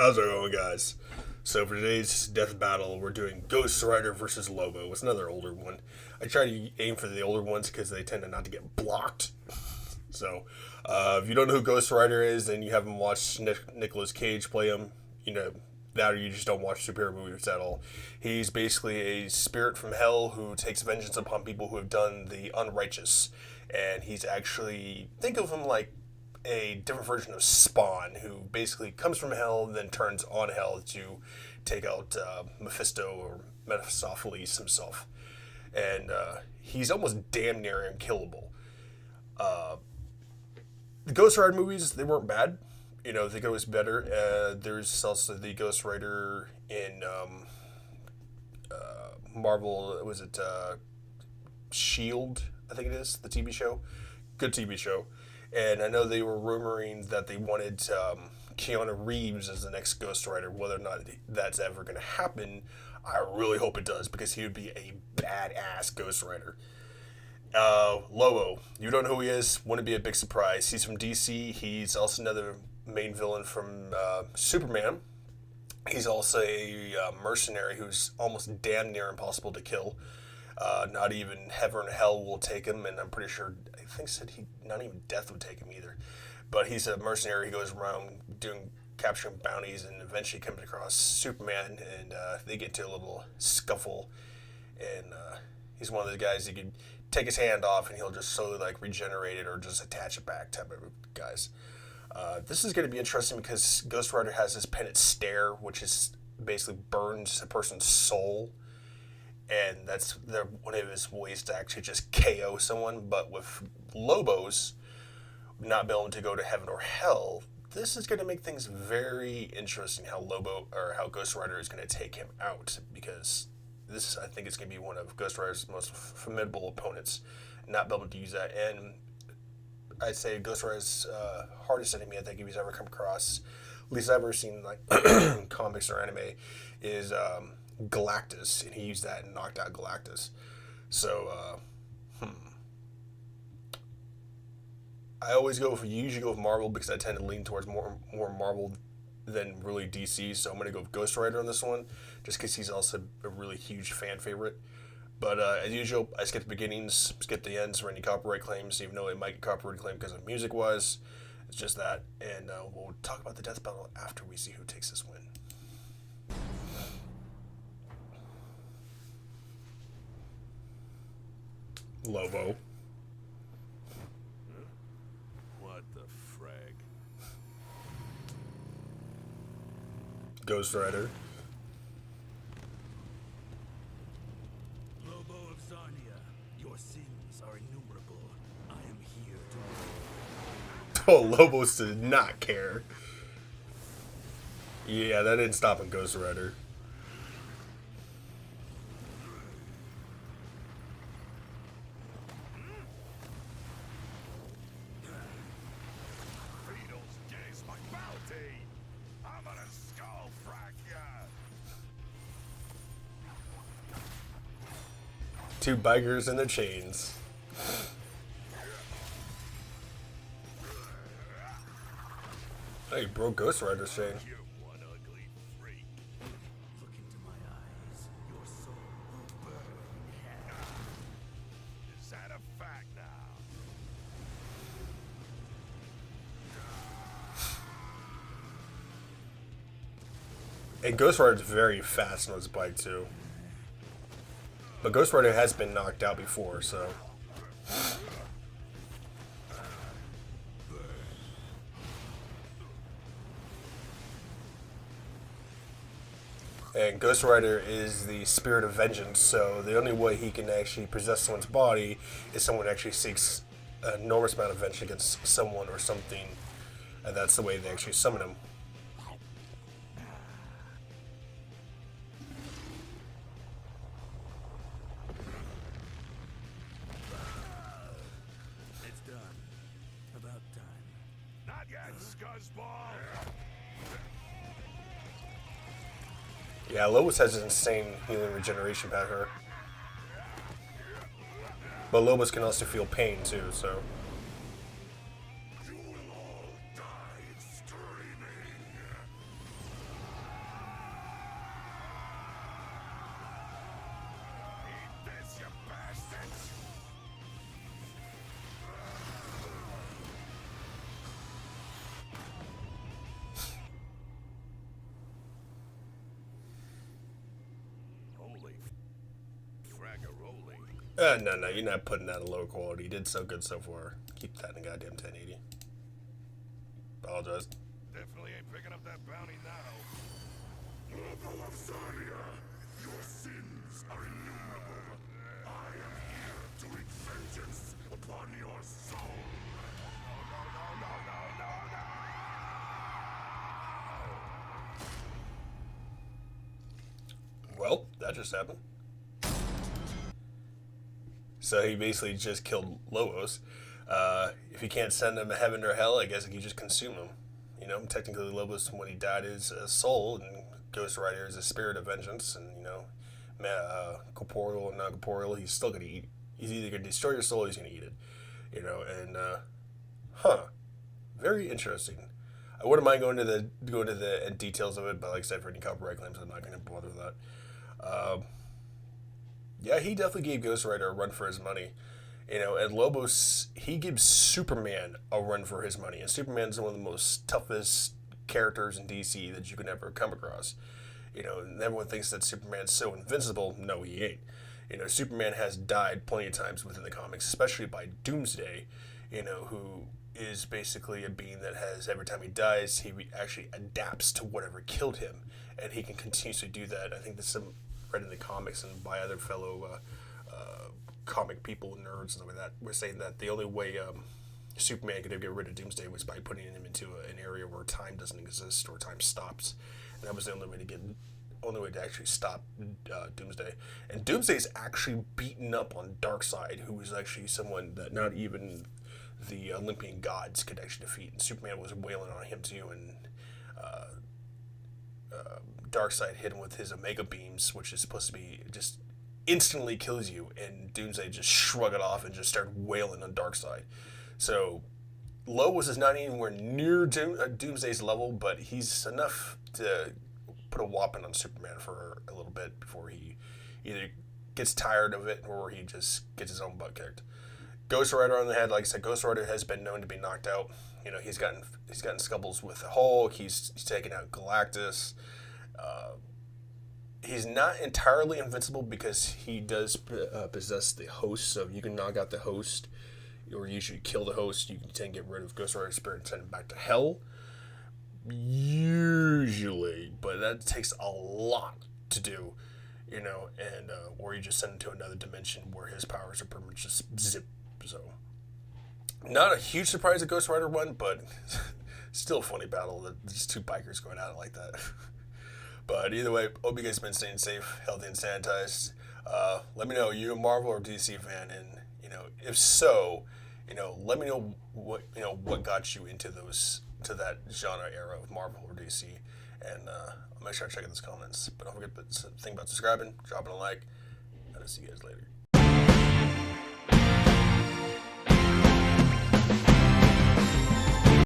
How's it going, guys? So for today's death battle, we're doing Ghost Rider versus Lobo. It's another older one. I try to aim for the older ones because they tend to not to get blocked. So, if you don't know who Ghost Rider is, and you haven't watched Nicolas Cage play him, you know, that or you just don't watch superhero movies at all. He's basically a spirit from hell who takes vengeance upon people who have done the unrighteous. And he's actually, think of him like a different version of Spawn, who basically comes from hell, then turns on hell to take out Mephisto or Mephistopheles himself. And he's almost damn near unkillable. The Ghost Rider movies, they weren't bad. You know, they could always be better. There's also the Ghost Rider in Marvel, was it Shield, I think it is, the TV show. Good TV show. And I know they were rumoring that they wanted Keanu Reeves as the next Ghost Rider. Whether or not that's ever going to happen, I really hope it does, because he would be a badass Ghost Rider. Lobo, you don't know who he is, wouldn't be a big surprise. He's from DC. He's also another main villain from Superman. He's also a mercenary who's almost damn near impossible to kill. Not even heaven or hell will take him, and I'm pretty sure, I think said not even death would take him either. But he's a mercenary. He goes around capturing bounties, and eventually comes across Superman, and they get into a little scuffle. And he's one of those guys you could take his hand off, and he'll just slowly like regenerate it or just attach it back type of guys. This is going to be interesting because Ghost Rider has this penance stare, which is basically burns a person's soul. And that's one of his ways to actually just KO someone. But with Lobos not being able to go to heaven or hell, this is going to make things very interesting how Ghost Rider is going to take him out, because this, I think, is going to be one of Ghost Rider's most formidable opponents. Not be able to use that, and I'd say Ghost Rider's hardest enemy I think he's ever come across, at least I've ever seen like comics or anime, is Galactus, and he used that and knocked out Galactus. So, I usually go with Marvel, because I tend to lean towards more Marvel than really DC. So I'm going to go with Ghost Rider on this one, just because he's also a really huge fan favorite. But as usual, I skip the beginnings, skip the ends for any copyright claims, even though it might get copyright claim because of music-wise. It's just that, and we'll talk about the death battle after we see who takes this win. Lobo. What the frag? Ghost Rider. Lobo of Zarnia, your sins are innumerable. I am here to... Oh, Lobos did not care. Yeah, that didn't stop him, Ghost Rider. Two bikers in their chains. Hey, broke Ghost Rider's chain. You one ugly freak. Look into my eyes. Your soul will burn. Is that a fact now? And Ghost Rider's very fast on his bike too. But Ghost Rider has been knocked out before, so. And Ghost Rider is the spirit of vengeance, so the only way he can actually possess someone's body is someone actually seeks an enormous amount of vengeance against someone or something, and that's the way they actually summon him. It's done. About time. Not yet, scuzzball! Yeah, Lobos has an insane healing regeneration pattern. But Lobos can also feel pain too, so. You will all die screaming. fraggeroli. No, you're not putting that in low quality. You did so good so far. Keep that in goddamn 1080. Apologize. Definitely ain't picking up that bounty now. Lobo of Zarya, your sins are innumerable. I am here to wreak vengeance upon your soul. Well, that just happened. So he basically just killed Lobos. If you can't send him to heaven or hell, I guess you just consume him. You know, technically Lobos, when he died, is a soul, and Ghost Rider is a spirit of vengeance, and, you know, corporeal and non-corporeal, he's still going to eat. He's either going to destroy your soul or he's going to eat it. You know, and, very interesting. I wouldn't mind going to the details of it, but like I said, for any copyright claims, I'm not going to bother with that. Yeah, he definitely gave Ghost Rider a run for his money. You know, and Lobos, he gives Superman a run for his money. And Superman's one of the most toughest characters in DC that you can ever come across. You know, and everyone thinks that Superman's so invincible. No, he ain't. You know, Superman has died plenty of times within the comics, especially by Doomsday, you know, who is basically a being that has, every time he dies, he actually adapts to whatever killed him. And he can continuously do that. I think there's some read in the comics and by other fellow comic people, nerds, and stuff like that, were saying that the only way Superman could ever get rid of Doomsday was by putting him into an area where time doesn't exist or time stops, and that was the only way to actually stop Doomsday. And Doomsday's actually beaten up on Darkseid, who was actually someone that not even the Olympian gods could actually defeat. And Superman was wailing on him too, and Darkseid hit him with his Omega beams, which is supposed to be just instantly kills you, and Doomsday just shrug it off and just start wailing on Darkseid. So Lobos is not anywhere near Doomsday's level, but he's enough to put a whopping on Superman for a little bit before he either gets tired of it or he just gets his own butt kicked. Ghost Rider on the head, like I said, Ghost Rider has been known to be knocked out. You know, he's gotten scuffles with the Hulk. He's taken out Galactus. He's not entirely invincible because he does possess the host, so you can knock out the host, or you should kill the host. You can tend to get rid of Ghost Rider's spirit and send him back to hell, usually, but that takes a lot to do, you know, and or you just send him to another dimension where his powers are pretty much just zip. So, not a huge surprise that Ghost Rider won, but still a funny battle that just two bikers going at it like that. But either way, hope you guys have been staying safe, healthy, and sanitized. Let me know, are you a Marvel or DC fan? And, you know, if so, you know, let me know what got you into that genre era of Marvel or DC. And I'll make sure I check in those comments. But don't forget to think about subscribing, dropping a like, and I'll see you guys later.